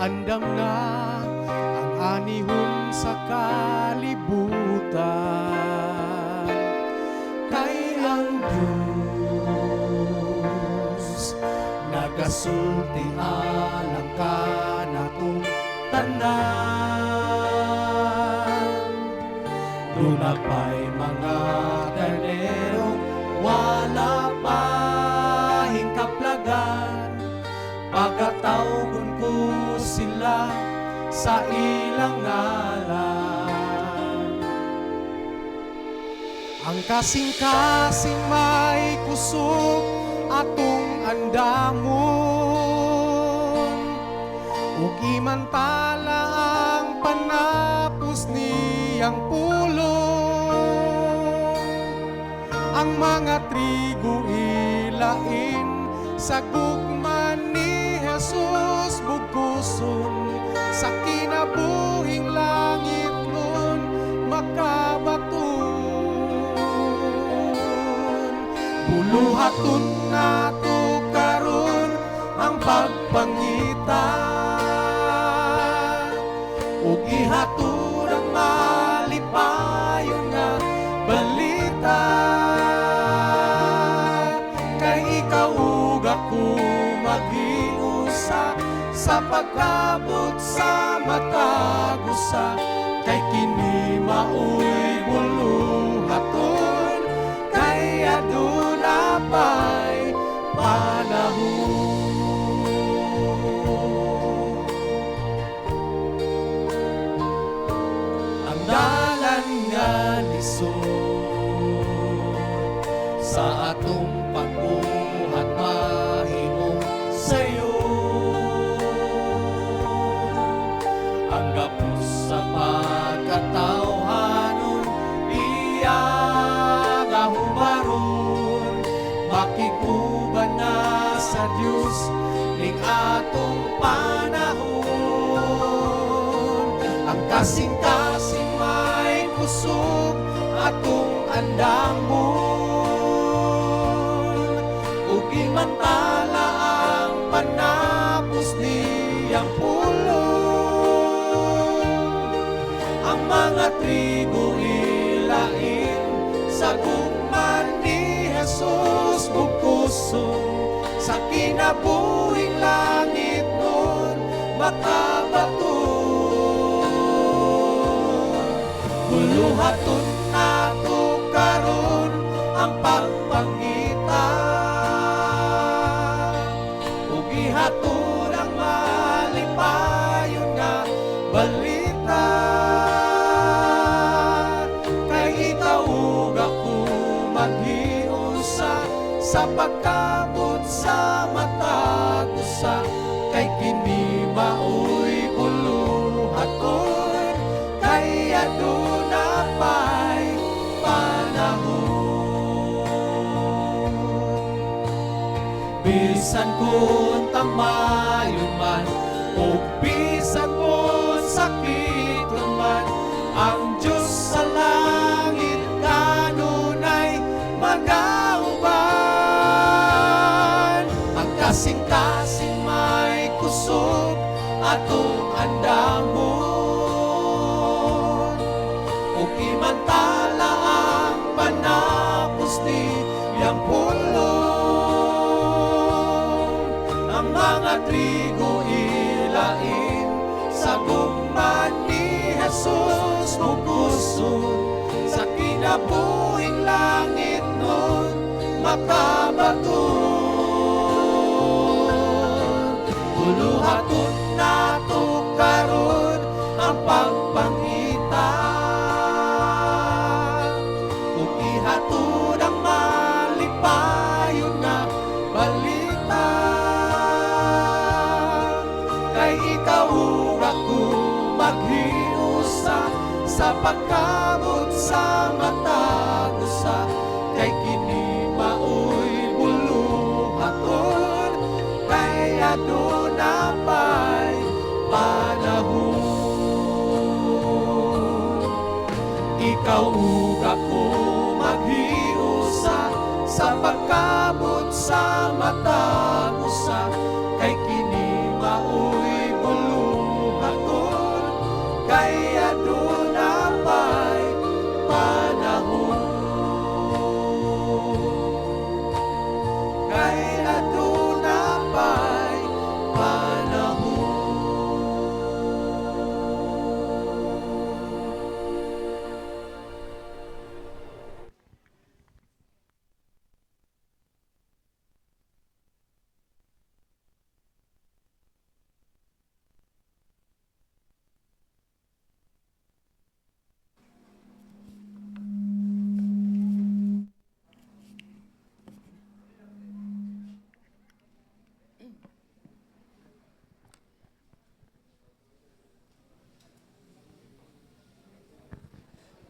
andam na ang anihon sa kalibutan. Kay ang Diyos nagasulti alang ka natong tanan. Luna pa'y mga karnero, wala pa hingkaplagan. Pagkatawgon ko sila sa ilang ngalan. Ang kasing-kasing may kusog atong andamon, ug imantala ang panapos niyang pulong. Ang mga trigo ilain sa gugman ni Jesus bugkuson, sa kinabuhing langit nun makabaton. Buluhaton nato karon ang pagpangita, ug ihatod ang malipayon nga balita. Kay ikaw ug ako maghiusa sa pagkabot sa matag usa, kay kini maoy buluhaton, kay aduna pa'y panahon. Ang dalan nga lisod sa atong pagbuhat mahimong sayo, ang gapos sa pagkatawhanon iya nga hubaron. Makikuban na sa Dios ning atong panahon. Ang kasing-kasing may kusog atong andamon, ug imantala ang panapos niyang pulong. Ang mga trigo ilain sa gugman ni Jesus bugkuson, sa kinabuhing langit nun makabaton. Buluhaton nato karon ang pagpangita, ug ihatod ang malipayon nga balita. Kay ikaw ug ako maghiusa sa pagkabot sa matag usa, kay kini maoy buluhaton, kay aduna pa'y panahon. Bisan kung tamayon man o bisan kung sakit man, ang Diyos sa langit kanunay magauban. Ang kasing-kasing may kusog atong andamon, ug imantala ang panapos niyang pulong. Ang mga trigo ilain sa gugman ni Jesus bugkuson, sa kinabuhing langit nun makabaton. Buluhaton nato karon ang pagpangita, ug ihatod ang malipayon nga balita. Kay ikaw ug ako maghiusa sa pagkabot sa matag usa, kay kini maoy buluhaton, kay aduna pa'y panahon. Ikaw ug ako maghiusa sa pagkabot sa matag usa, kay kini maoy bulong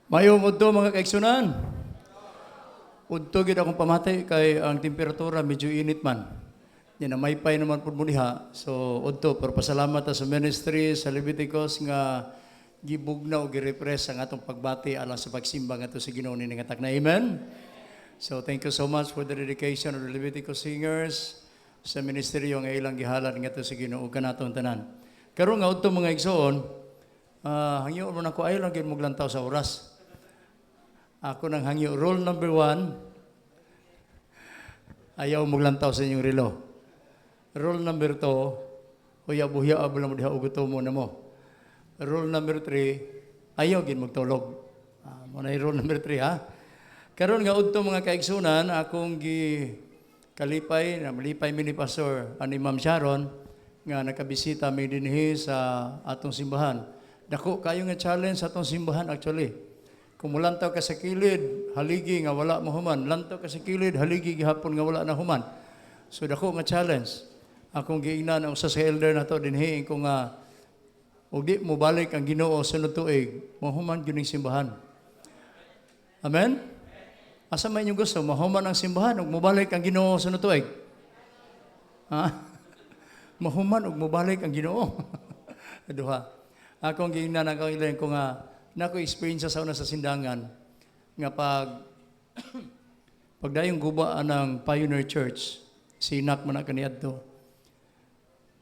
Mayo udto mga kaigsunan. Udto gid akong pamati kay ang temperatura medyo init man. Yan na maypay naman pud mo diha. So udto pero pasalamat ta sa ministry sa Leviticus nga gibugnaw gi-repress ang atong pagbati alang sa pagsimba ngadto sa Ginoo ni ngatak na amen. So thank you so much for the dedication of the Leviticus singers sa ministeryo nga ilang gihalad ngadto sa Ginoo kanaton tanan. Karon nga udto mga igsoon, hangyo mo nako ay lang gyud muglantaw sa oras. Ako nang hangyo. Rule number 1, ayaw maglantaw sa inyong relo. Rule number 2, huya-buya abol mo diha uguto mo na mo. Rule number 3, ayaw gin magtulog. Muna rule number 3 ha. Karon nga udto mga kaigsunan, akong kalipay, malipay mi ni Pastor ani Ma'am Sharon nga nakabisita mi dinhi sa atong simbahan. Dako kayo nga challenge sa atong simbahan actually. Kung mulantaw ka sa kilid, haligi nga wala mo human. Lantaw ka sa kilid, haligi gihapon nga wala na human. So dako nga challenge. Akong giingnan ang usa sa elder na to dinhi ko nga ug di mo balik ang Ginoo sunod tuig, mahuman gyud ning simbahan. Amen. Asa man inyong gusto mahuman ang simbahan ug mobalik ang Ginoo sunod tuig? Ha? Mahuman ug mobalik ang Ginoo. Duha. Akong giingnan ang elder ko nga nako experience sa una sa sindangan nga pagdayong guba ng Pioneer Church, sinak man na kaniadto.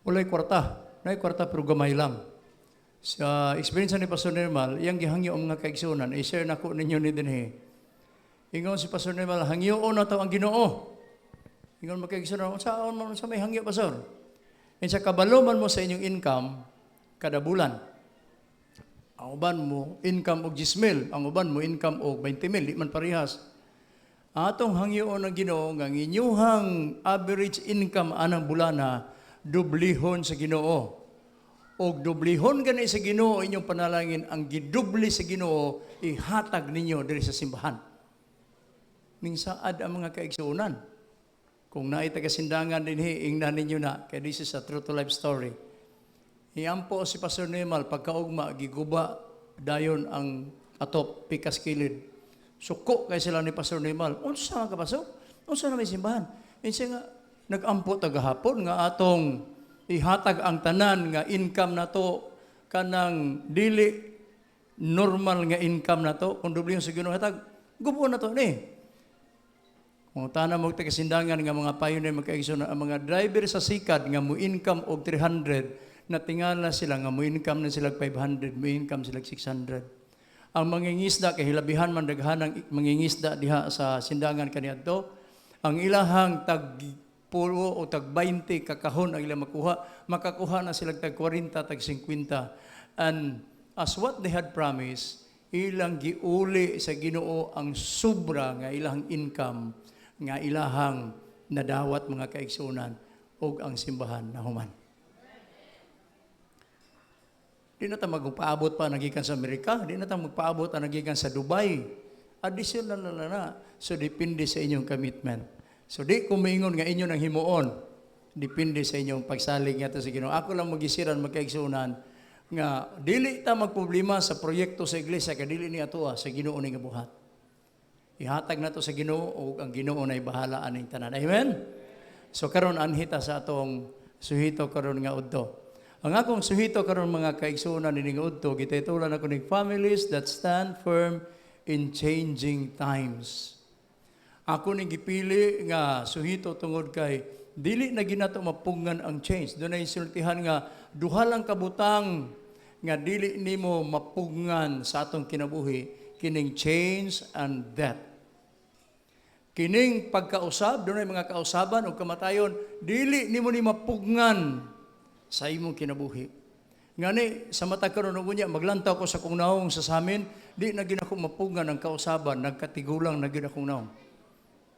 Walay kwarta, nay kwarta pero gamay lang. Sa experience ni Pastor Nermal, iyang gihangyo ang mga kaigsunan, i-share nako ninyo ni dinhi. Ingon si Pastor Nermal, hangyoon na taw ang Ginoo. Ingon makaigsunan, saon man sa may hangyo pastor. And sa kabalo man mo sa inyong income kada bulan. Ang uban mo, income og 10,000. Ang uban mo, income og 20,000. Di man parehas. Atong hangyoon ng Ginoo, nga inyuhang average income anang bulana, dublihon sa Ginoo. Og dublihon gani sa Ginoo, inyong panalangin, ang gidubli sa Ginoo, ihatag ninyo diri sa simbahan. Ning saad ang mga kaigsunan. Kung naita kasindangan dinhi, ingnan ninyo na, kaya this is a true to life story. Iampo si Pastor Nemal, pagkaugma, giguba, dayon ang atop, pikas kilid. Suko kay sila ni Pastor Nemal. Unsa nga kapasok? Unsa na may simbahan? Insa nga, nag-ampo tagahapon nga atong ihatag ang tanan nga income na to, kanang dili normal nga income na to, kung dubli yung sa Ginoo hatag, gubo na to ni. Kung tanan mo tagasindangan nga mga pioneer, ang mga driver sa sikad nga mo income og 300, natingala sila nga mo income na sila 500, mo income sila 600. Ang mangingisda kay hilabihan man daghanang mangingisda diha sa sindangan kaniadto, ang ilahang tag 10 o tag 20 kakahon ang ilang makakuha na sila tag 40, tag 50. And as what they had promised, ilang giuli sa Ginoo ang sobra nga ilang income nga ilahang nadawat mga kaigsunan og ang simbahan na human. Di na tayo magpaabot pa nagikan sa Amerika. Di na tayo magpaabot pa nagikan sa Dubai. Additional na. So, depende sa inyong commitment. So, di kumingon nga inyo ng himuon. Depende sa inyong pagsalig nga ito sa Ginoo. Ako lang magisiran, magkaigsunan, nga dili ta magproblema sa proyekto sa iglesia, kaya dili ni atoa sa Ginoo ni nga buhat. Ihatag na to sa Ginoo, o ang Ginoo na ibahala aning tanan. Amen? So, karon anhita sa atong suhito karon nga udto. Ang akong suhito karon mga kaigsunan nining udto, gititulan ako ning families that stand firm in changing times. Ako ning gipili nga suhito tungod kay dili na ginato mapungan ang change. Doon ay sultihan nga duha lang kabutang nga dili nimo mapungan sa atong kinabuhi, kining change and death. Kining pagkausab, doon ay mga kausaban o kamatayon, dili nimo ni mapungan sa imong kinabuhi. Ngani, sa mata karon unya maglantaw ko sa kong naong sa samin, di na gid ako mapungan ang kausaban, nagkatigulang na gid akong naong.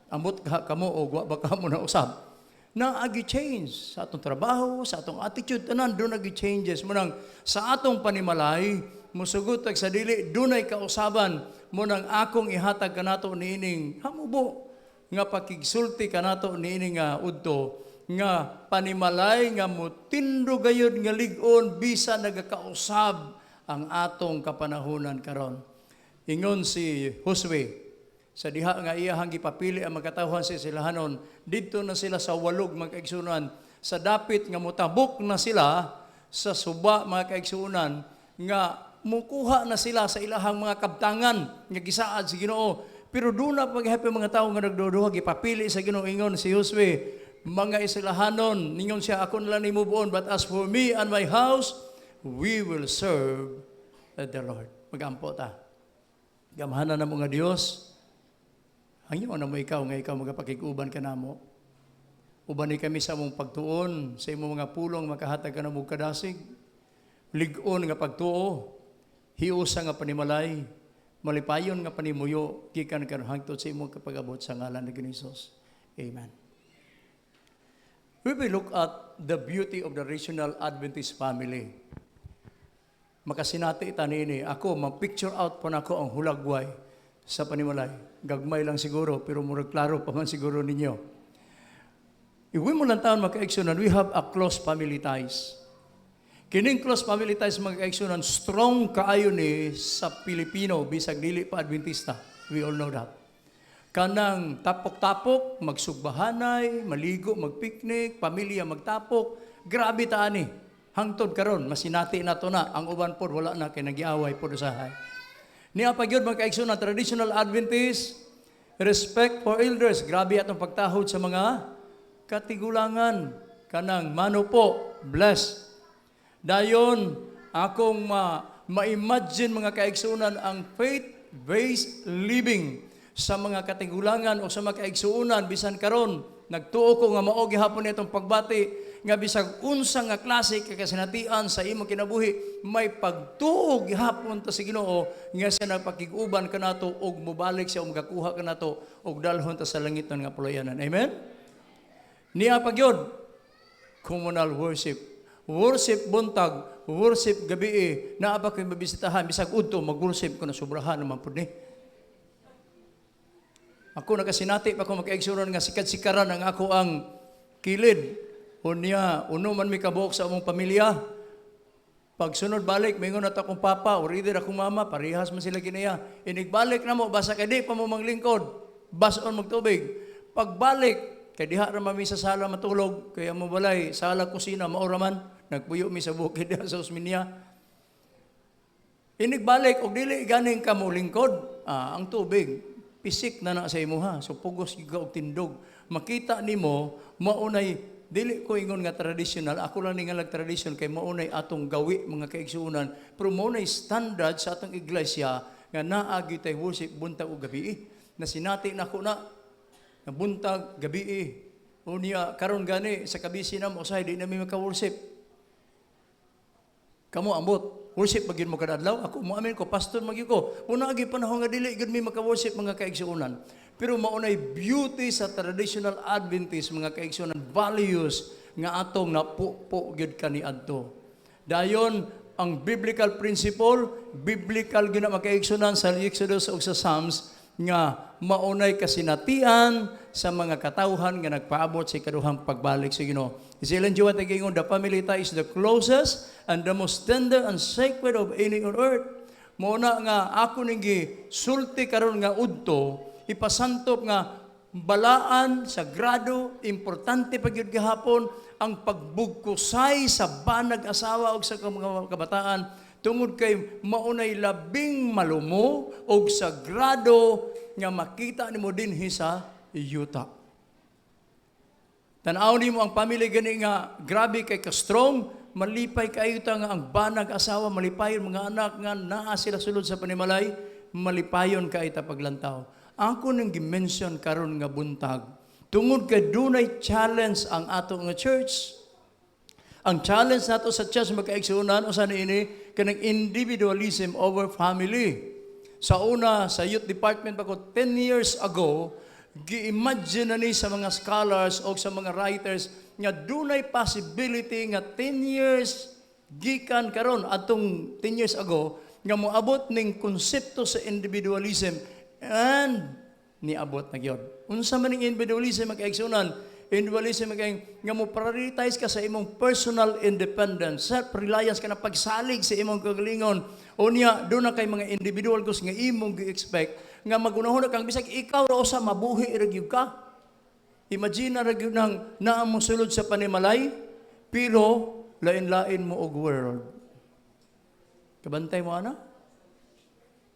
Ambot ka kamo o wa ba kamo na usab. Na agi change sa atong trabaho, sa atong attitude, tanan do nagi changes mo nang sa atong panimalay, musugot sa dili dunay kausaban mo nang akong ihatag kanato niining hamubo nga pakigsulti kanato niining udto nga panimalay nga mutindo gayud nga lig-on bisa nagakausab ang atong kapanahunan karon. Ingon si Josue, sa diha nga iyahang gipapili ang magkatawhan sa silahanon, didto na sila sa walog mga kaigsunan, sa dapit nga mutabok na sila sa suba mga kaigsunan, nga mukuha na sila sa ilahang mga kabtangan nga gisaad sa Ginoo. Pero doon na paghapi mga tao nga nagduduha, gipapili sa Ginoo. Ingon si Josue, mga isilahanon, ningon siya, ako nila ni move on, but as for me and my house, we will serve the Lord. Magampo ta. Gamahanan na mo nga Diyos, hangyo na mo ikaw, nga ikaw magapakikuban ka na mo. Uban ni kami sa mong pagtuon, sa imong mga pulong, makahatag ka na mong kadasig. Ligon nga pagtuo, hiusa nga panimalay, malipayon nga panimuyo, gikan ka hangtod sa imong kapag-abot sa ngalan ni Jesus. Amen. We will look at the beauty of the Regional Adventist family. Makasinati itanini, ako, mag-picture out pa na ako ang hulagway sa panimalay. Gagmay lang siguro, pero murag klaro pa man siguro ninyo. If we mo lang taon maka-aksyonan, we have a close family ties. Kining close family ties maka-aksyonan, strong kaayo ni sa Pilipino, bisag dili pa Adventista. We all know that. Kanang tapok-tapok, magsugbahanay, maligo, magpiknik, pamilya magtapok, grabe taani. Hangtod karon, masinati na to na, ang uban po wala na kay nagiaway po usahay. Niya pa gyud magkaigsoon na traditional Adventist, respect for elders, grabe atong pagtahod sa mga katigulangan, kanang mano po, bless. Dayon akong ma-imagine mga kaigsuunan ang faith-based living sa mga katigulangan o sa mga kaigsuunan bisan karon nagtuo ko nga mao gihapon nitong pagbati nga bisag unsa nga klase kakasinatian sa imong kinabuhi may pagtuo gihapon ta sa Ginoo nga siya nagpakig-uban kanato og mobalik siya og makakuha kanato og dalhon ta sa langiton nga pulayanan. Amen. Niya pagyod communal worship. Worship buntag, worship gabi, naa ba ko'y mabisitahan, bisag udto, mag-worship ko na sobrahan naman po ni. Ako nakasinati pa ko magkaigsuron nga sikat-sikaran ang ako ang kilid. Unya, uno man may kabuok sa among pamilya. Pag sunod balik, mingon na akong papa, o reader akong mama, parihas man sila kinaya. Inigbalik na mo, basta kay di pa mo manglingkod, bason magtubig. Pagbalik, kay diha ra mami sa sala matulog, kaya mo balay, sala kusina, mauraman. Nagpuyo mi sa bukid sa Osminia. Inigbalik, og dili ganing ka mo lingkod, ang tubig, pisik na sa imuha. So pugos ka og tindog. Makita nimo maunay dili ko ingon nga traditional. Ako lang ningalag tradition kay maunay atong gawi mga kaigsuunan. Pero maunay standard sa atong iglesia nga naa gyud tay worship buntag ug gabi. Na sinati nako na buntag gabi. Unya karon gani sa kabisi na mo usahay di na mi maka-worship. Kamu ambot, worship magin mo kadadlaw, ako mo amin ko, pastor magin ko. Una agi panahon nga dili gud mi maka-worship mga kaigsuunan. Pero maunay beauty sa traditional Adventist mga kaigsuunan, values nga atong napupo gud kaniadto. Dayon ang biblical principle, biblical gid na makaigsuunan sa Exodus ug sa Psalms nga maunay kasinatian sa mga katawhan nga nagpaabot sa ikaduhang pagbalik sa Ginoo. Isilan Jowa tagingon, the family tie is the closest and the most tender and sacred of any on earth. Muna nga ako ning sulti karon nga udto, ipasantop nga balaan, sagrado, importante pa gyud gihapon ang pagbugkusay sa banag asawa ug sa mga kabataan tungod kay maunay labing malumo ug sagrado nga makita nimo dinhi sa yuta. Tanaw nimo ang pamilya gani nga grabe kay ka-strong, malipay kayo ta nga ang banag asawa, malipayon mga anak nga naa sila sulod sa panimalay, malipayon kay ta paglantaw. Ako nang gi-mention karon nga buntag, tungod kay dunay challenge ang ato nga church. Ang challenge nato sa church magkaigsuunan usa niini kanang individualism over family. Sa una sa youth department pa ko 10 years ago, gi-imagine na ni sa mga scholars o sa mga writers nga dunay possibility nga 10 years gikan karon atong 10 years ago nga moabot ning konsepto sa individualism and niabot na gyud. Unsa man ning individualism makaigsunan? Individualism kay nga mo prioritize ka sa imong personal independence, self-reliance ka na pagsalig sa imong kagalingon. Unya, doon na kay mga individual gust nga imong gi-expect nga magunahon kang bisag ikaw ra usa mabuhi ra gyud ka. Imagine ra gyud nang naa mo sulod sa panimalay, pero lain-lain mo og world. Kabantay mo ana?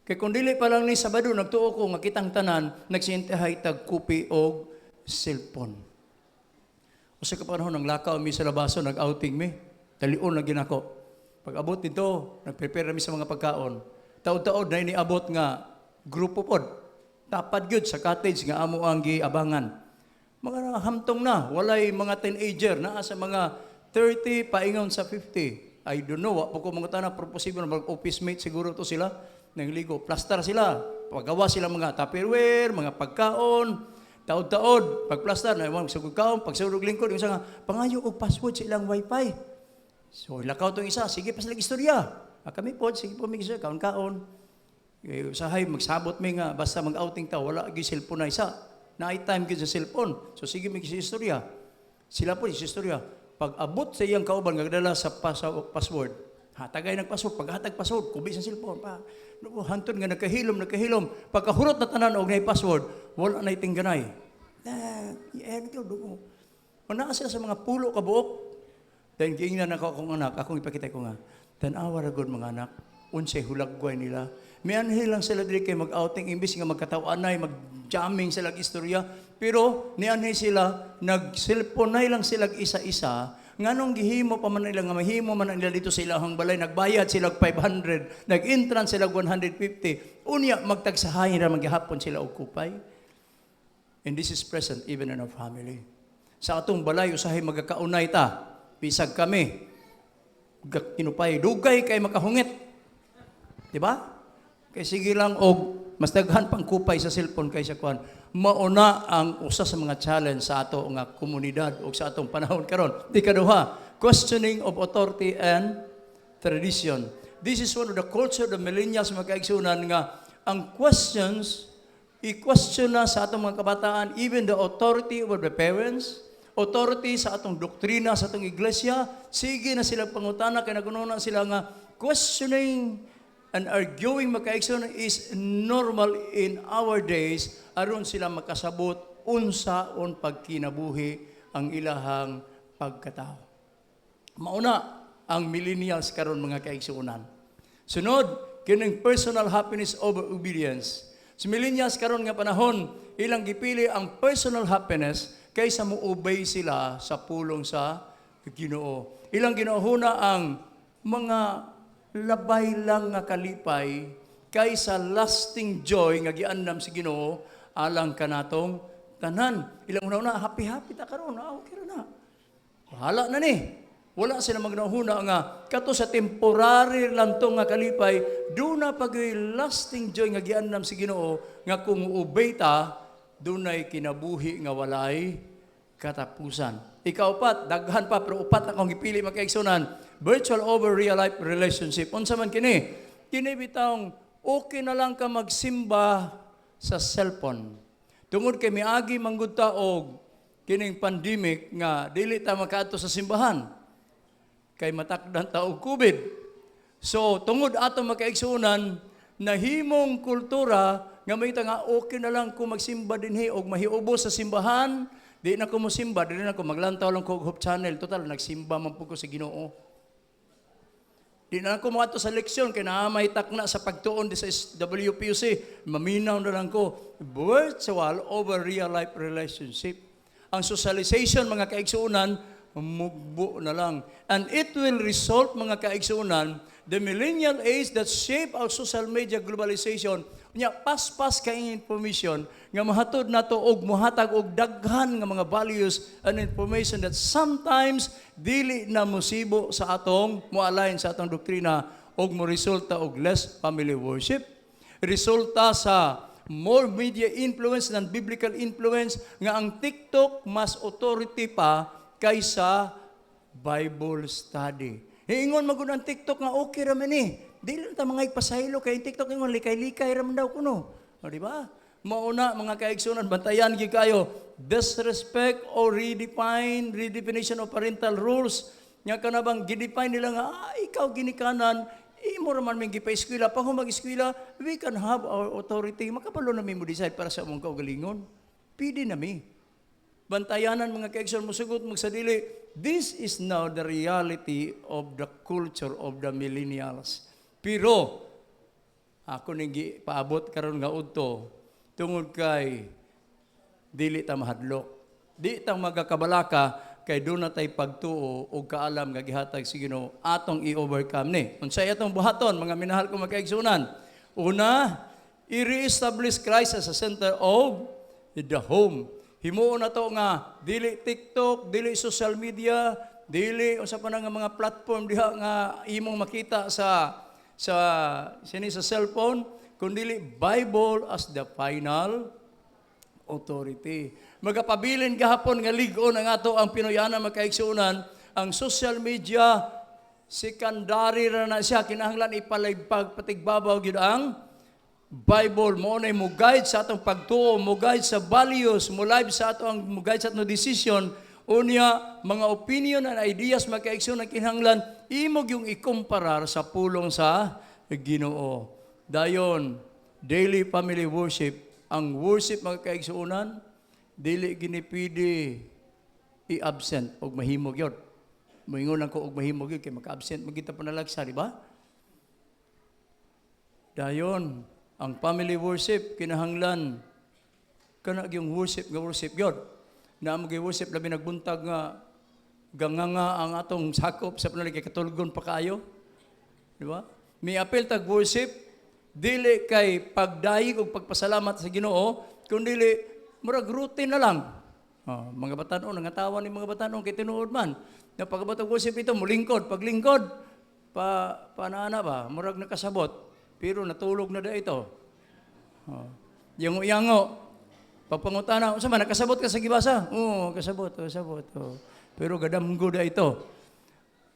Kay kung dili pa lang ni Sabado nagtuo ko nga kitang tanan nagsintihay tag kupi og cellphone. Usa ka panahon nang lakaw mi sa labaso nag-outing mi. Talion na ginako. Pag abot dito, nag-prepare mi sa mga pagkaon. Taod-taod na iniabot nga grupo pod. Tapad gyud sa cottage nga amo ang giabangan. Mga hamtong na, walay mga teenager naa sa mga 30 paingon sa 50. I don't know, wa po ko mga tanang posible na mag-office mate siguro to sila. Nangligo, plaster sila. Pagawa sila mga tupperware, mga pagkaon. Taod-taod, pag-plaster, na yung sugod kaon, pagsurog lingkod, yung isa nga, pangayo og password sa ilang wifi. So, ilakaw itong isa, sige pa sila istorya. Kami po, sige po, may kaon-kaon. Usahay, magsabot may nga, basta mag-outing tao, wala yung cellphone na isa. Na-time sa cellphone. So, sige, may istorya. Sila po, istorya. Pag abot sa iyang kauban, nagdala sa password, hatagay ng password, paghatag password, kubi sa cellphone, hantod nga nagkahilom, pagkahurot na tanan og nay password, wala na itingganay. Wala siya sa mga pulo ka buok. Then giingnan ako akong anak, akong ipakita ko nga, tanawa ra gud mga anak, unsay hulagway nila. May anhil lang sila dili kay mag-outing, imbis nga magkatawanay, mag-jamming sila istorya, pero ni anhil sila, nag-cellphone lang sila isa-isa. Nganong gihimo pa man nila nga mahimo man nila dito sa ilahang balay, nagbayad sila 500, nag-entrance sila 150. Unya magtagsahay ra maghapon sila og kupay. And this is present even in our family. Sa atong balay usahay magakaunay ta, bisag kami. Tinupay dugay kay makahungit. Di ba? Kay sige lang og mas daghan pang kupay sa cellphone kaysa kuan. Mauna ang usa sa mga challenge sa ato nga komunidad o sa atong panahon karon. Ikaduha, questioning of authority and tradition. This is one of the culture of the millennials mga kaigsunan nga ang questions, i-question na sa atong mga kabataan, even the authority of the parents, authority sa atong doktrina, sa atong iglesia, sige na sila pangutana, kaya nagununan sila nga questioning and arguing makaigsunan is normal in our days aron sila makasabot unsaon pagkinabuhi ang ilahang pagkatao. Mauna ang millennials karon mga kaigsunan. Sunod, kining personal happiness over obedience. Si millennials karon nga panahon, ilang gipili ang personal happiness kaysa mo-obey sila sa pulong sa Ginoo. Ilang ginahuna ang mga labay lang nga kalipay kaysa lasting joy nga giandam si Ginoo alang kanatong tanan. Ilang una happy ta karon, okay ra na. Bahala na ni. Wala sila magnahuna nga kato sa temporary lang tong nga kalipay, do na pag lasting joy nga giandam si Ginoo nga kung obey ta, dunay kinabuhi nga walay katapusan. Ika-upat, daghan pa pero upat akong gipili makaigsunan. Virtual over real life relationship. Unsa man kini? Kini bitawng okay na lang ka magsimba sa cellphone. Tungod kay miagi manggud ta og kining pandemic nga dili ta makaadto sa simbahan. Kay matakdan ta og COVID. So tungod ato makaigsunan nahimong kultura nga may nga okay na lang kung magsimba dinhi og mahiubos sa simbahan. Di na ko mo simba, di na ko maglantaw lang ko Hope Channel. Total, nagsimba man po ko sa Ginoo. Di na ko mga sa leksyon, kaya naamay takna sa pagtuon di sa WPUC. Maminaw na lang ko, virtual over real life relationship. Ang socialization, mga kaigsuunan, mugbo na lang. And it will result, mga kaigsuunan, the millennial age that shape our social media globalization, nya pas-pas kay information nga mahatod nato og mohatag og daghan nga mga values and information that sometimes dili na mosibo sa atong moalign sa atong doktrina og mo resulta og less family worship, resulta sa more media influence than biblical influence nga ang TikTok mas authority pa kaysa Bible study. Hiingon magud ang TikTok nga okay ra man ni. Dili ta mga ipasaylo kay TikTok ingon likay-likay ra man daw kuno. O di ba? Mauna mga kaigsunan, bantayan gyud kayo. Disrespect or redefinition of parental rules. Nya kanabang gidefine nila nga, ikaw ginikanan, imo raman may gipa-eskwela. Pag mag-eskwela, we can have our authority. Makapalo na mo decide para sa among kaugalingon. Pili na mi. Bantayanan mga kaigsunan, musugot magsadili. This is now the reality of the culture of the millennials. Pero, ako nang paabot karon nga udto tungod kay dili ta mahadlok. Di ta magakabalaka kay doon na tay pagtuo o kaalam nga gihatag sa Ginoo atong i-overcome ni. Unsay atong buhaton mga minahal ko mga kaigsunan? Una, i-reestablish Christ as a center of the home. Himuon na to nga dili TikTok, dili social media, dili unsa pa nga mga platform diha nga imong makita sa cellphone, kundi Bible as the final authority. Magapabilin gahapon nga ligon ang ato ang Pinoyanan makaigsunan, ang social media secondary ra na siya, kinahanglan ipalaybag patigbabaw gyud ang Bible mo na mo guide sa atong pagtuo, mo guide sa values, mo live sa ato ang mo guide sa atong decision. Unya mga opinion and ideas makaigsunan kinahanglan imog yung ikumparar sa pulong sa Ginoo. Dayon daily family worship, ang worship mga kaigsunan dili ginipidi i-absent og mahimog yun. Moingon lang ko og mahimog yun kay maka-absent magita panalagsa, di ba? Dayon, ang family worship kinahanglan kana gyung worship yun. Na mag-worship labi nagbuntag nga ganganga ang atong sakop sa panalagay katulgon pa kaayo. Di ba? May apel tag worship dili kay pagdayeg og pagpasalamat sa Ginoo, kundi murag routine na lang. Mga batanon, nangatawan ni mga batanon kay tinuod man. Na pagbatag worship ito, mulingkod. Paglingkod, paanaana ba? Murag nakasabot. Pero natulog na da ito. Yango-yango. Pagpangutana, unsa man, nakasabot ka sa gibasa? Oo, kasabot. Pero gadamgo da ito.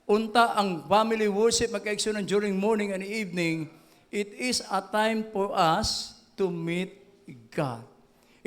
Unta ang family worship, magkaigsunan during morning and evening, it is a time for us to meet God.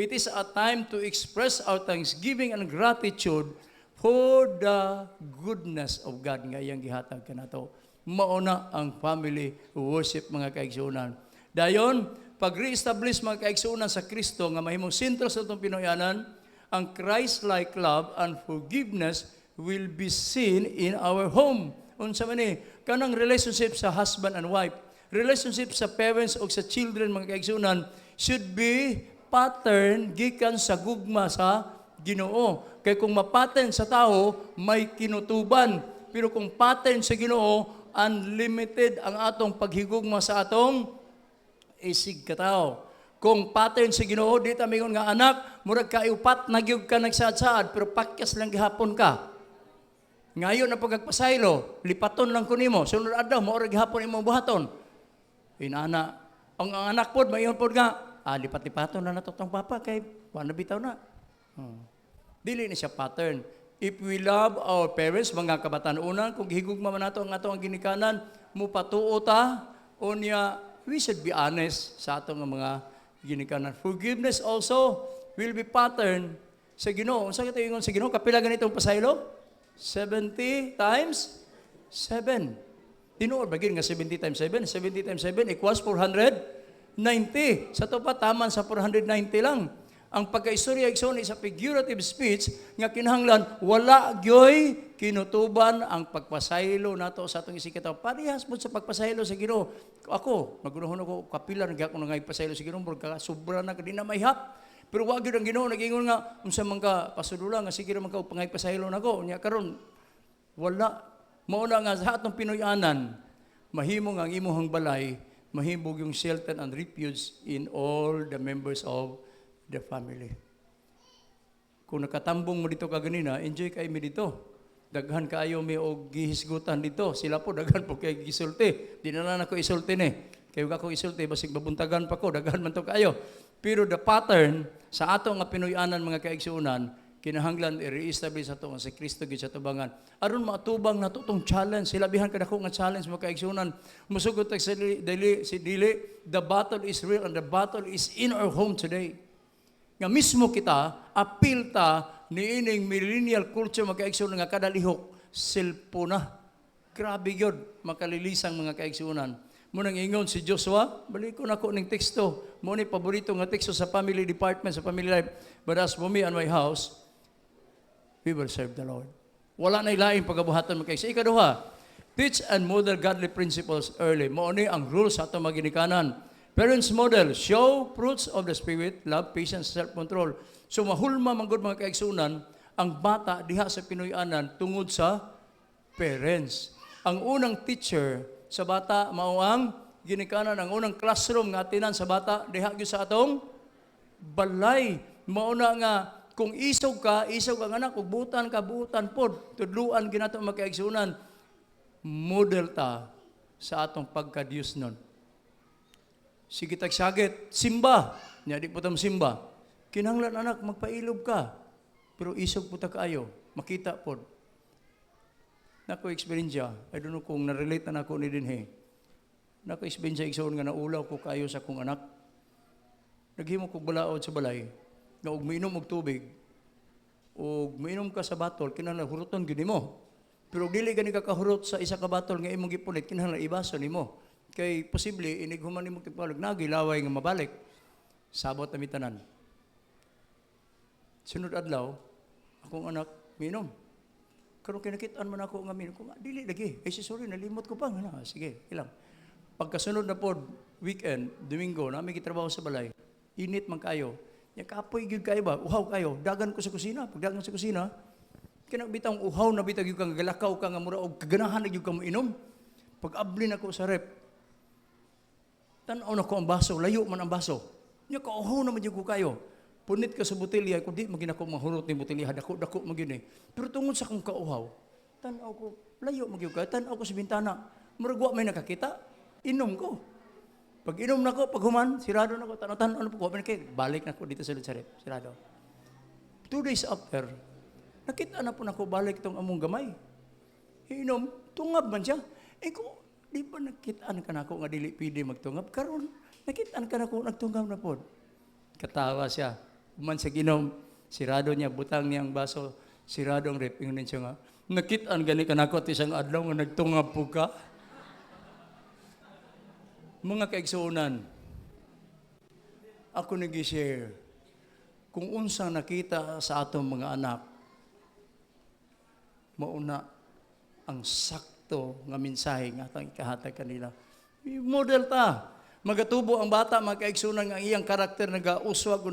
It is a time to express our thanksgiving and gratitude for the goodness of God nga iyang gihatag kanato. Mauna ang family worship mga kaigsunan. Dayon, pag-re-establish mga kaigsunan sa Kristo nga mahimong sentro sa itong Pinoyanan, ang Christ-like love and forgiveness will be seen in our home. Unsa man ni kanang relationship sa husband and wife, relationship sa parents o sa children mga kaigsunan should be pattern gikan sa gugma sa Ginoo. Kay kung mapattern sa tao, may kinutuban. Pero kung pattern sa Ginoo, unlimited ang atong paghigugma sa atong isig katao. Kung pattern sa Ginoo, di ta mingon nga anak, murag kaiupat nagyug ka nagsaad-saad, pero pakyas lang gihapon ka. Ngayon na pagagpasaylo, lipaton lang ko nimo. Sunod adlaw mo ora gihapon imong buhaton. Inana, ang anak pod mayon pod nga, lipat-lipaton na natutong papa kay wala bitaw na. Dili na siya pattern. If we love our parents, mga kabatanunan, kung higugma man nato ang ato ang ginikanan, mupatuo ta, unya, we should be honest sa ato nga mga ginikanan. Forgiveness also will be pattern sa Ginoo. Unsa kita ingon sa Ginoo? Kapila ganitong pasaylo? 70 times 7. Tinuod ba gid nga 70 times 7? 70 times 7 equals 490. Sa to pa taman sa 490 lang. Ang pagkaistorya igsoon is a figurative speech nga kinahanglan wala gyoy kinutuban ang pagpasaylo nato sa atong isikataw. Parehas mo sa pagpasaylo sa Ginoo. Ako, nagunahon ako kapila nga ako nangay pasaylo sa Ginoo, ka sobra na kadi na mahap. Pero wag gyud ang Ginoo nagingon nga unsa man ka pasudula nga sige ra man ka pangay pasaylo nako. Nya karon wala mao na nga sa atong Pinoyanan mahimo nga ang imong balay, mahimog yung shelter and refuge in all the members of the family. Kung nakatambong mo dito kaganina, enjoy kayo mi dito. Daghan kaayo mi og gihisgutan dito. Sila po daghan po kay gisulti. Di na ako isulti ni. Kayo ako isulti basig babuntagan pa ko, daghan man to kayo. Pero the pattern sa ato nga Pinoyanan mga kaigsuunan, kinahanglan i-reestablish sa to nga si Kristo gid sa tubangan. Aron matubang nato tong challenge, silabihan kadako nga challenge mga kaigsunan. Musugot tag si dili, the battle is real and the battle is in our home today. Nga mismo kita, apil ta niining millennial culture mga kaigsunan nga kada lihok, cellphone na. Grabe yun, makalilisang mga kaigsunan. Munang ingon si Joshua, balik ko na ko ng teksto. Muna paborito nga teksto sa family department, sa family life. But as for me and my house, we will serve the Lord. Wala na ilaing pagabuhatan mga kaigsunan. Ikaduha, teach and model godly principles early. Mauni ang rules sa atong maginikanan. Parents model, show fruits of the Spirit, love, patience, self-control. So mahulma manggod mga kaigsunan, ang bata diha sa Pinoyanan tungod sa parents. Ang unang teacher sa bata mao ang ginikanan, ang unang classroom nga atinan sa bata diha gyud sa atong balay. Mao na nga kung isog ang anak, ug butan pod, tudluan ginato mga kaigsunan. Model ta sa atong pagka-Dios nun. Sige tagsagit, simba. Nya di po tam simba. Kinahanglan anak, magpailob ka. Pero isog po ta kaayo. Makita po. Nako experience, I don't know kung na-relate na ako ni dinhe. Nako experience igsoon nga naulaw ko kayo sa kong anak. Naghimo ko balaod sa balay. Nga og miinom og tubig. Og miinom ka sa batol, kinahanglan huruton gyud nimo. Pero dili gani ka kahurot sa isa ka batol nga imong gipunit, kinahanglan ibaso nimo. Kay posible inighuman nimo tigpalog nagilaway nga mabalik. Sabot na mitanan. Sunod adlaw, akong anak minom. Karon kinakitaan man ako nga minom ko, dili lagi. Ay sorry, nalimot ko pa nga. Sige, ilang. Pagkasunod na pod weekend, Domingo, namin gitrabaho sa balay. Init man kayo. Nya kapoy gyud kayo ba? Uhaw kayo. Dagan ko sa kusina. Pag dagan sa kusina, kinabitang uhaw na bitag gyud kang galakaw ka nga mura og kaganahan na gyud ka mo inom. Pag ablin ako sa rep, tan-aw na ko ang baso, layo man ang baso. Nya kauhaw na man gyud ko kayo. Punit ka sa botelya, kung di magina ko mahurot ni botelya, dako-dako magin eh. Pero tungod sa kong kauhaw, tanaw ko, layo magyug ka, tanaw ko sa bintana, maragwa may nakakita, inom ko. Pag inom na ko, pag human, sirado na ko, tanaw na po, balik na ko dito sa Lutsarep, sirado. 2 days after, nakita na po na ko, balik itong among gamay. Inom, tungab man siya. Eh ko, di ba nakitaan ka na ko nga dili pwede magtungab? Karon, nakitaan ka na ko, nagtungab na po. Katawa siya. Man sa ginom, sirado niya, butang niya ang baso, sirado ang rep. Ingunin siya nga, nakitaan gani ka na ko at isang adlaw nga nagtungab po ka. Mga kaigsuunan, ako nag-share, kung unsang nakita sa atong mga anak, mauna ang sakto nga mensahe nga atong ikahatag kanila. Model ta. Magatubo ang bata, mga kaigsunan, ang iyang karakter nag-uswag o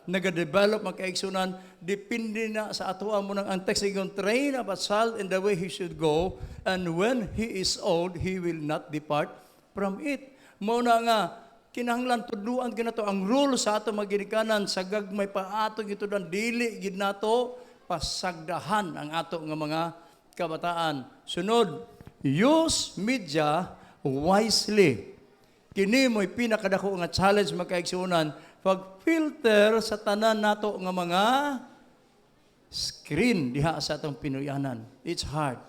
nag-develop, mga kaigsunan, depende na sa atuwa mo ng ang text, train up a child in the way he should go, and when he is old, he will not depart from it. Mauna nga, kinahanglan tudluan ginato ang rule sa ato maginikanan, sa gagmay pa ato ito dan dili gid nato pasagdahan ang ato nga mga kabataan. Sunod, use media wisely. Kini mo'y pinakadako nga challenge mga kaigsunan, pag-filter sa tanan nato nga mga screen diha sa atong Pinoyanan. It's hard.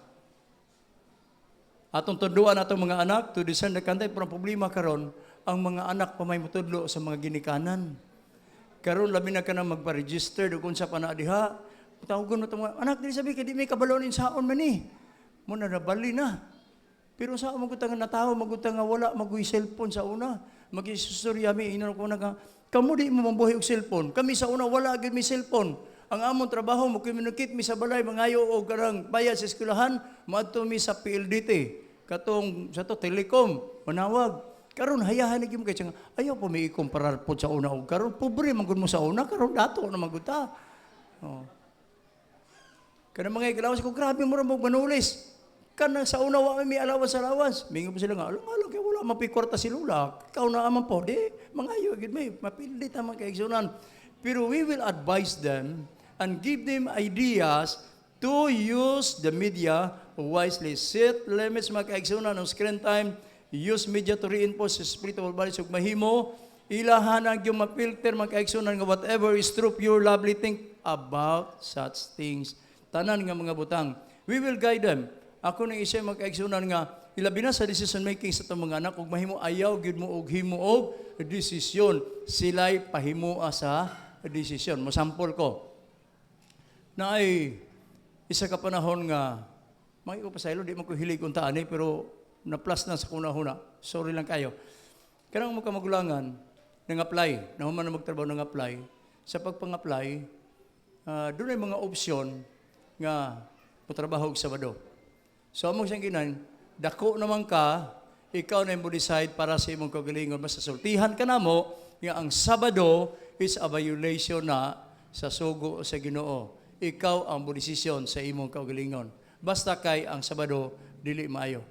Atong tudluan atong mga anak to discern the content, pero problema karon ang mga anak pa may mutudlo sa mga ginikanan. Karon labi na ka na magpa-register do kung sa pana diha. Tawagon mo itong anak, dili sabi kay di may kabalonin saon man ni. Muna nabali na. Pero sa magutang nga natawa, magutang nga wala maguy cellphone sa una. Mag-isustorya mi, inan ko na ka, kamu di mo mambuhay og cellphone. Kami sa una wala agad mi cellphone. Ang among trabaho, magkiminukit mi sa balay, mangayo o karang bayad sa eskwelahan, maadto mi sa PLDT. Katong sa to, telecom, manawag. Karon hayahan na mo kay ayaw po may ikumparar po sa una o karon. Pobre, manggod mo sa una, karon dato na maguta. Oh. Kana mga ikalawas ko, grabe mo rin manulis. Kana sa una wa may alawas. Mingo pa sila nga, alam kay wala mapikwarta si Lula. Ikaw na aman po, di mangayo gid may mapili ta man kaigsunan. Pero we will advise them and give them ideas to use the media wisely. Set limits mga kaigsunan ng screen time. Use media to reinforce spiritual values ug mahimo ilahan ang yung mapilter mga kaigsunan nga whatever is true, pure, lovely, think about such things. Tanan nga mga butang. We will guide them. Ako nang isa magkaigsunan nga, ilabi na sa decision making sa itong mga anak, ug mahimo ayaw, gid mo og himo og desisyon. Sila'y pahimua sa desisyon. Mosampol ko. Na ay, isa ka panahon nga, mga ko pasaylo, di man ko hilig untaan pero na-plus na sa kuna-huna. Sorry lang kayo. Kanang mga kamagulangan, nang-apply, nahuman na magtrabaho nang-apply. Sa pagpang-apply, doon ay mga opsyon nga matrabaho og Sabado. So, among siyang ginan, dako naman ka, ikaw na mo decide para sa imong kagalingon. Basta sultihan ka na mo, nga ang Sabado is a violation na sa sugo sa Ginoo. Ikaw ang bodesisyon sa imong kagalingon. Basta kay ang Sabado, dili maayo.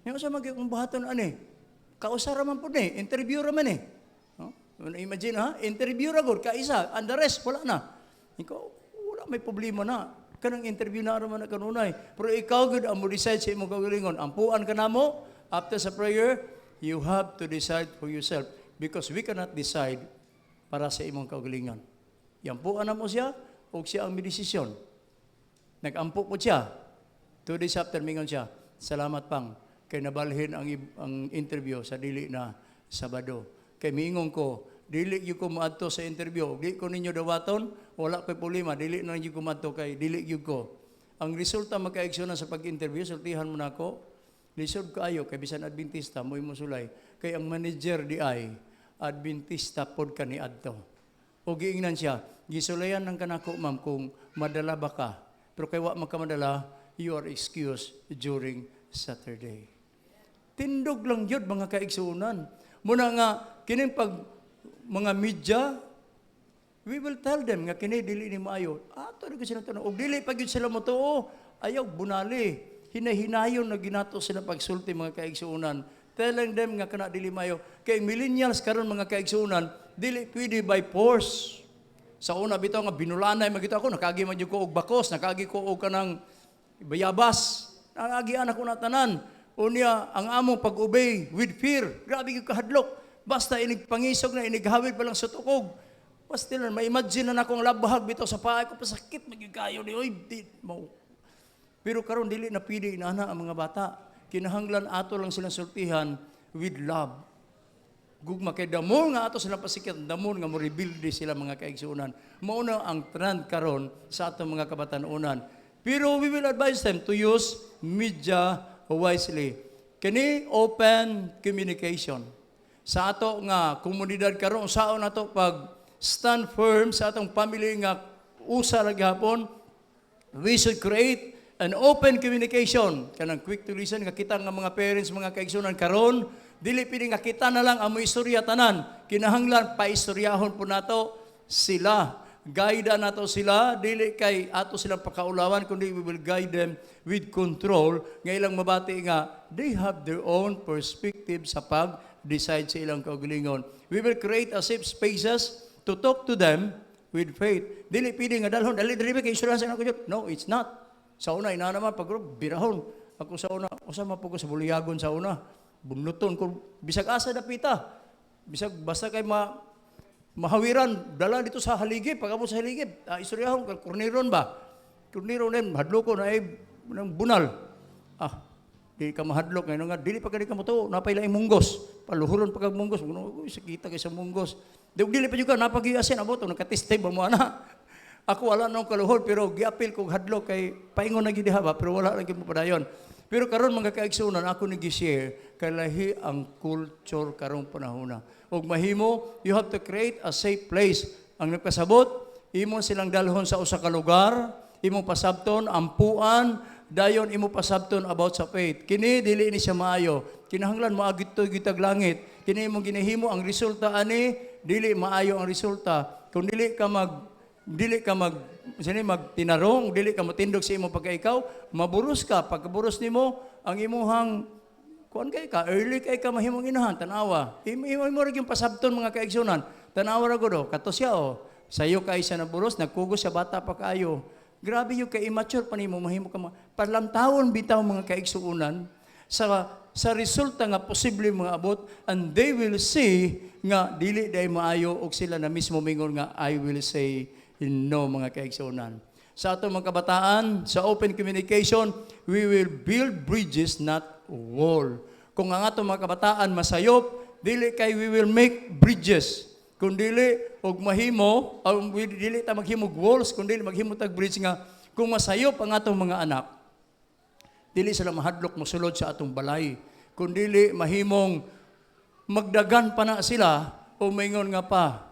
Ngayon sa magiging buhaton, kausara man po interview raman no? Imagine interview ra gud kaisa, and the rest, wala na. Ikaw, wala may problema na. Kanang interview na raman na kanunay. Pero ikaw gud ang mo decide sa imong kagalingon. Ampuan ka na mo, after sa prayer, you have to decide for yourself. Because we cannot decide para sa imong kagalingon. Yampuan na mo siya, o siya ang may desisyon. Nag-ampu po siya. 2 days after, mingon siya, salamat pang, kay nabalhin ang interview sa dili na Sabado. Kay miingon ko, dili gyud ko maadto sa interview, dili ko ninyo dawaton, wala ko'y problema, dili na gyud ko maadto kay dili gyud ko. Ang resulta magkaigsunan sa pag-interview, sultihan mo na ako, lisod kaayo kay bisan Adventista mo sulay. Kay ang manager di ay Adventista pod kani adto. O giingnan siya, gisulayan ng kanako ma'am kung madala ba ka. Pero kay wa man ka madala, you are excused during Saturday. Tindog lang yun, mga kaigsunan. Muna nga, kining pag mga media, we will tell them nga kini dili ni maayo. Ato rin kasi natanong, o dili pag yun sila mo to, ayaw, bunali. Hinahinayon na ginato sila pagsulti mga kaigsunan. Telling them nga kana dili maayo. Kay millennials karon mga kaigsunan, dili pwede by force. Sa una bitaw nga binulanay magito ako, nakagi man jud ko og bakos, nakagi ko og kanang bayabas. Nangagian ako na tanan. Unya, ang among pag-obey with fear. Grabe yung kahadlok. Basta inigpangisog na, inighawid pa lang sa tukog. Basta na, ma-imagine na akong labahag bitaw sa paa ko, pasakit, magigkayo ni, oy, di mo. Pero karon dili na pili inana ang mga bata. Kinahanglan ato lang silang sultihan with love. Gugma kay damon nga ato silang pasikit, damon nga mo rebuild sila mga kaigsunan. Mauna ang trend karon sa atong mga kabatanunan. Pero we will advise them to use media wisely. Kini open communication. Sa ato nga komunidad karon usaon nato pag stand firm sa atong family nga usa ra gyapon, we should create an open communication. Kanang quick to listen nga kita nga mga parents, mga kaigsunan karon, dili pili nga kita na lang amo istorya tanan. Kinahanglan paistoryahon po nato sila. Guide nato sila, dili kay ato silang pakaulawan, kundi we will guide them with control. Nga ilang mabati nga, they have their own perspective sa pag-decide sa ilang kaugalingon. We will create a safe spaces to talk to them with faith. Dili pili nga dalhon, dali kay insurance na ko. No, it's not. Sa una, ina naman, pag birahon. Ako sa una, usama po ko sa buliyagon sa una. Bunuton ko, bisag asa dapita. Bisag basta kay mahawiran, dala dito sa haligib, pag sa haligib, istoryahon, kurniron ba? Kurniron din, hadlok ko na bunal. Di ka mahadlok, ngayon nga, dili pa ka mo to, napay lang munggos, paluhuron pa kag munggos, sakita kay sa munggos. Dili pa juga, napag-iasin, abo to, nakatistay ba mo ana? Ako wala nang kaluhod, pero giapil kong hadlok kay paingon na gidi haba, pero wala lagi mo padayon. Pero karon mga kaigsunan, ako nag-share, kay lahi ang culture karong panahona. Og mahimo, you have to create a safe place. Ang nagpasabot, imo silang dalhon sa usa ka lugar, imo pasabton, ampuan, dayon imo pasabton about sa faith. Kini, dili ni siya maayo. Kinahanglan maagit to gitag langit. Kini mo ginahimo, ang resulta ani, dili maayo ang resulta. Kung dili ka magtinarong, dili ka matindog sa imong pagkaikaw, maburos ka. Pagkaburos nimo, ang imuhang kuan kay ka, early kay ka mahimong inahan, tanawa. Imo rin yung pasabton mga kaigsunan. Tanawa ra godo, kato siya sayo kay sa naburos, nagkugos sa bata pa kaayo. Grabe yung kay immature pa nimo mahimo ka parlamtawon bitaw mga kaigsunan sa resulta nga posible mga abot, and they will see nga dili day maayo og sila na mismo mingon nga I will say No, mga kaigsunan. Sa atong mga kabataan, sa open communication, we will build bridges, not wall. Kung ang atong mga kabataan masayop, dili kay we will make bridges. Kung dili og mahimo, dili ta maghimog walls, kung dili maghimo tag bridge nga kung masayop ang atong mga anak, dili sila mahadlok mosulod sa atong balay. Kung dili mahimong magdagan pa na sila o maingon nga pa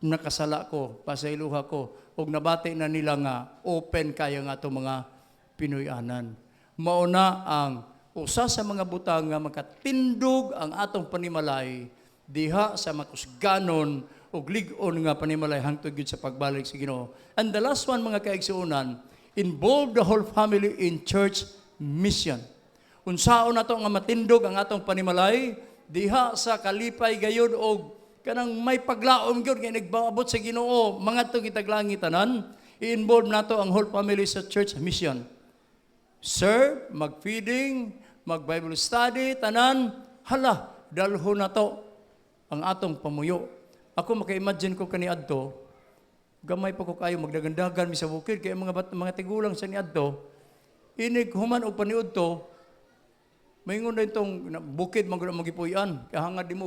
nakasala ko, pasayluha ko, og nabati na nila nga open kaya nga itong mga Pinoyanan. Mauna ang usa sa mga butang nga makatindog ang atong panimalay diha sa makusganon o lig-on nga panimalay hangtod gyud sa pagbalik sa Ginoo. And the last one, mga kaigsuonan, involve the whole family in church mission. Unsaon nato nga matindog ang atong panimalay diha sa kalipay gayud og kanang may paglaom gyud kay nagbaabot sa Ginoo mangadto kitag langit tanan. I-involve nato ang whole family sa church mission. Serve, mag-feeding, mag-Bible study, tanan, hala, dalhon nato ang atong pamuyo. Ako maka-imagine ko kaniadto, gamay pa ko kayo magdagandagan mi sa bukid kay mga tigulang sa niadto, inig human og paniudto, maingon na itong bukid magipuyan, hangad di mo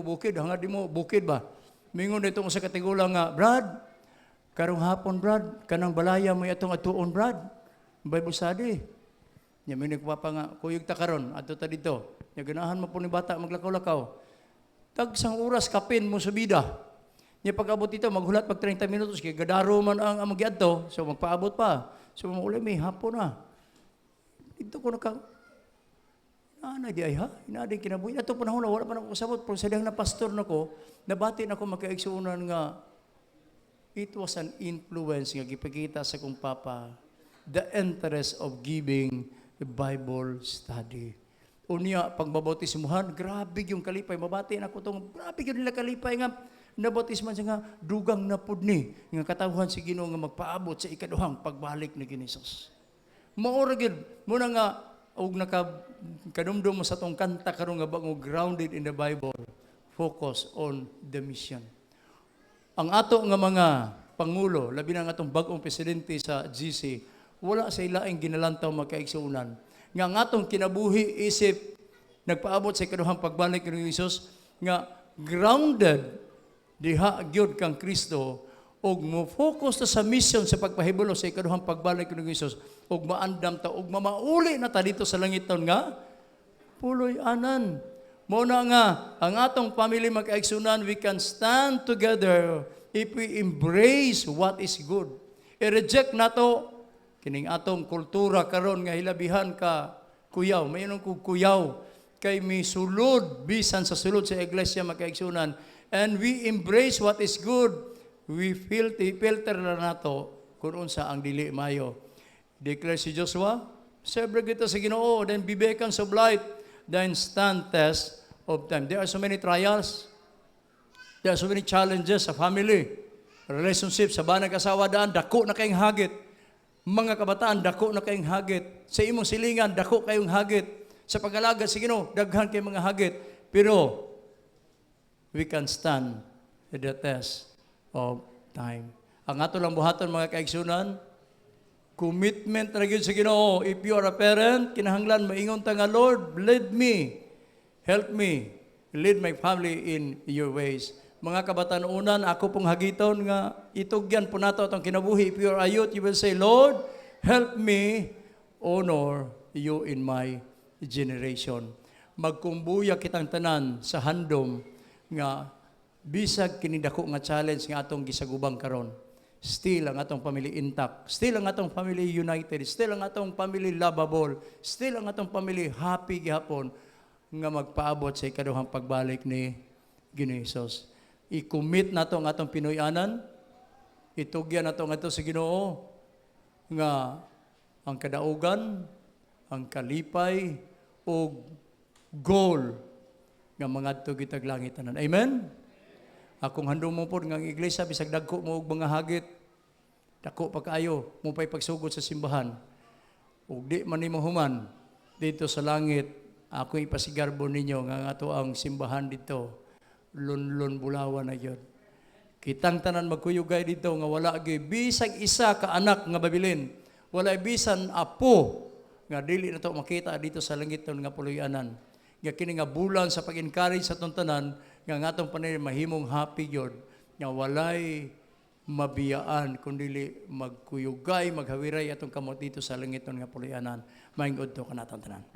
bukid ba? Maingon na itong sa katigulang nga, Brad, karong hapon Brad, kanang balaya mo atong atuon Brad, Bible study. Nya minig pa nga, kuyog ta karon adto ta dito. Nya ganahan mo po ni bata maglakaw-lakaw. Tagsang oras kapin mo sa bida. Nya pag-abot dito maghulat pag 30 minutos kay gadaro man ang magiadto, so magpaabot pa. So maulay may hapon na. Dito ko naka ana di ay ha, ina din kinabuhi. Ato panahon na wala pa nako sabot pero sa dihang na pastor nako, nabati nako makaigsuonan nga it was an influence nga gipakita sa kong papa the interest of giving the Bible study. Unya pagbabautismuhan, grabe yung kalipay. Mabati na ko itong, grabe yung nila kalipay nga. Nabautisman siya nga, dugang na pud ni. Nga katawhan si Ginoo nga magpaabot sa ikaduhang pagbalik ni Ginisos. Mauragid, muna nga, og kanumdum mo sa tong kanta karon nga bagong grounded in the Bible, focus on the mission. Ang ato nga mga pangulo, labi na nga atong bagong presidente sa GC, wala sa ilaing ginalantaw magkaigsuunan. Nga ang atong kinabuhi isip, nagpaabot sa ikaduhang pagbalik ng Hesus, nga grounded diha gyud kang Kristo, og mo focus ta sa mission sa pagpahibulo sa ikaduhang pagbalik ng Hesus, og maandam ta, og mamauli na ta dito sa langiton nga, puloy anan. Muna nga, ang atong family magkaigsuunan, we can stand together if we embrace what is good. I-reject nato kining atong kultura karon nga hilabihan ka kuyaw, mayroon ko kuyaw kay mi sulod bisan sa sulod sa iglesia makaigsunan, and we embrace what is good. We filter na nato kung unsa ang dili mayo. Declare si Joshua, serve kita sa Ginoo, then be beacons of light, then stand test of time. There are so many trials, there are so many challenges sa family, relationship, sa banag asawa daan, dako na kayong hagit. Mga kabataan, dako na kayong hagit. Sa imong silingan, dako kayong hagit. Sa pag-alaga sa Ginoo, daghan kayong mga hagit. Pero, we can stand the test of time. Ang ato lang buhaton, mga kaigsunan, commitment na gyud sa Ginoo. If you are a parent, kinahanglan maingon ta nga, Lord, lead me, help me, lead my family in your ways. Mga kabatanunan, ako pong hagiton nga itugyan po nato atong kinabuhi. If you are a youth, you will say, Lord, help me honor you in my generation. Magkumbuya kitang tanan sa handom nga bisag kinidako nga challenge nga atong gisagubang karon. Still ang atong family intact. Still ang atong family united. Still ang atong family lovable. Still ang atong family happy gihapon nga magpaabot sa ikaduhang pagbalik ni Ginoong Hesus. I-commit nato ang atong Pinoyanan, itugyan nato ang ato sa Ginoo, nga ang kadaugan, ang kalipay, o goal nga mga ato kitag langit tanan. Amen? Akong handong mo po nga ang iglesia, bisag dagko mo og mga hagit, dako pa kaayo, mo pa'y pagsugod sa simbahan, o di man nimo human, dito sa langit, ako ipasigarbo ninyo nga ato ang simbahan dito, lunlun bulawan na yun. Kitang tanan magkuyugay dito nga wala gyud bisag isa ka anak nga babilin. Wala bisan apo nga dili na to makita dito sa langit nga puloy-anan. Nga kini nga bulan sa pag-encourage sa atong tanan nga atong panay mahimong happy gyud nga walay mabiyaan kundi magkuyugay maghawiray atong kamot dito sa langit nga puloy-anan. Maingod to kanatong tanan.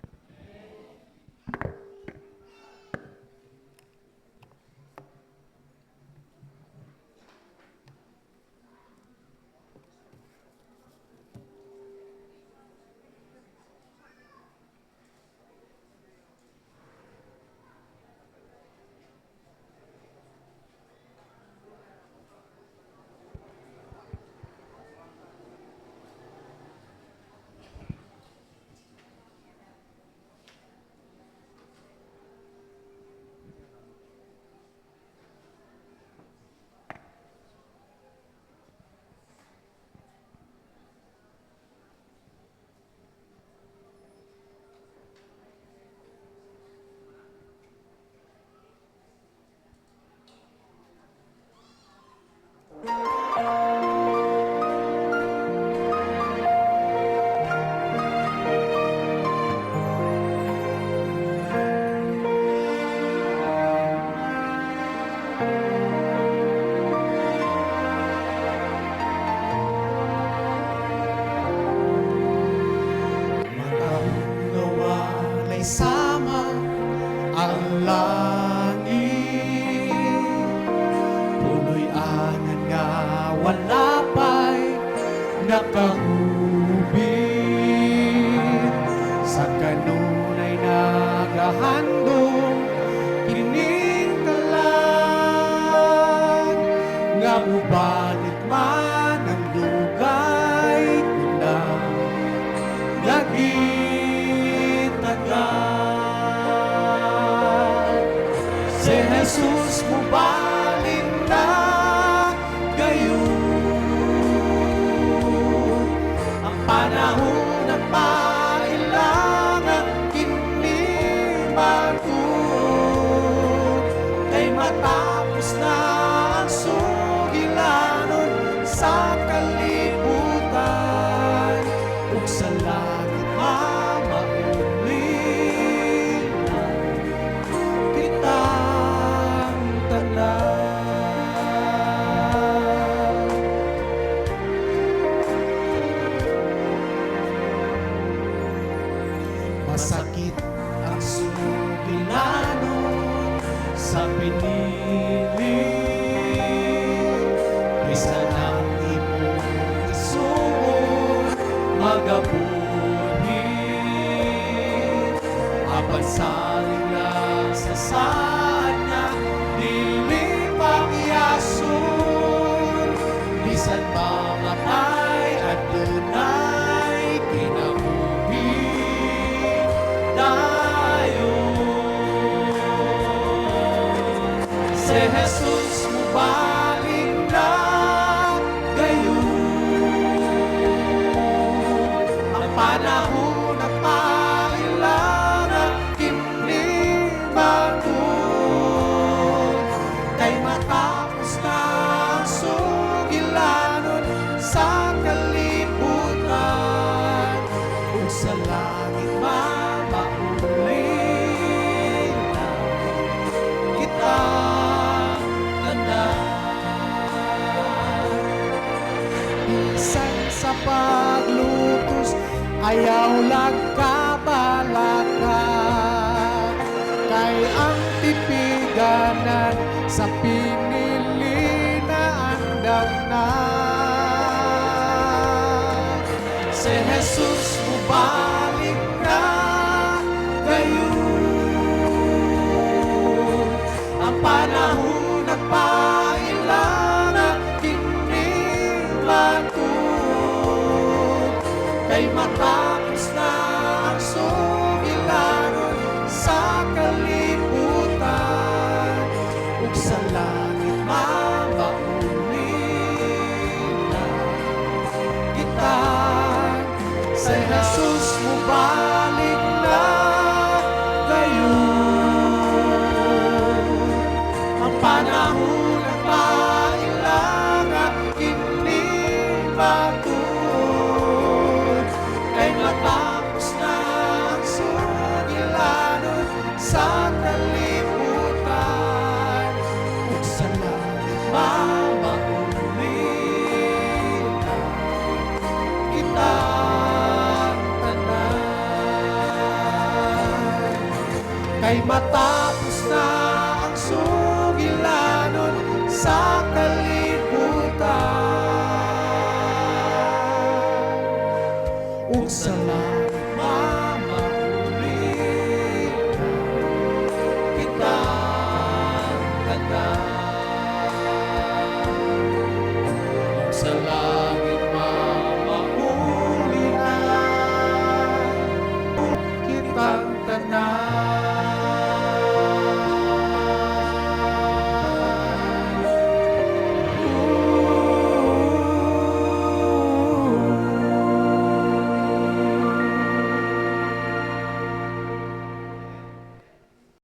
Nawalay sama ang langit, puloy-anan nga wala pa'y nakahubin, sa kanunay nagahandong kining kalan, nga mubalik man ang dugay kunang nagitagal. Si Jesus mubalik na gayon, ang panahon na mailangan kinimagod, kay matapos na ang sugilanon sa kalibutan, ug sa langit mamaulit kitang tanan. Masakit ang sugilanon sa pinili, bisan ang imong isuon magabuhi, apan saling lang sa sana dili pangyason, bisan mamatay at dunay kinabuhi dayon. Si Jesus mubalik na gayon, ang panahon na mailangan kinimagod, kay matapos na ang sugilanon sa kalibutan, ug sa langit mamaulit na kitang tanan. Bisan sa paglutos ayaw lang kabalaka, kay ang tipiganan sa pinili na andam na. Si Jesus mubalik na gayon, ang panahon na pailangan kinimagod, kay matapos na ang sugilanon sa kalibutan, ug sa langit mamaulit na kita. Si Jesus ay matapos na ang sugilanon sa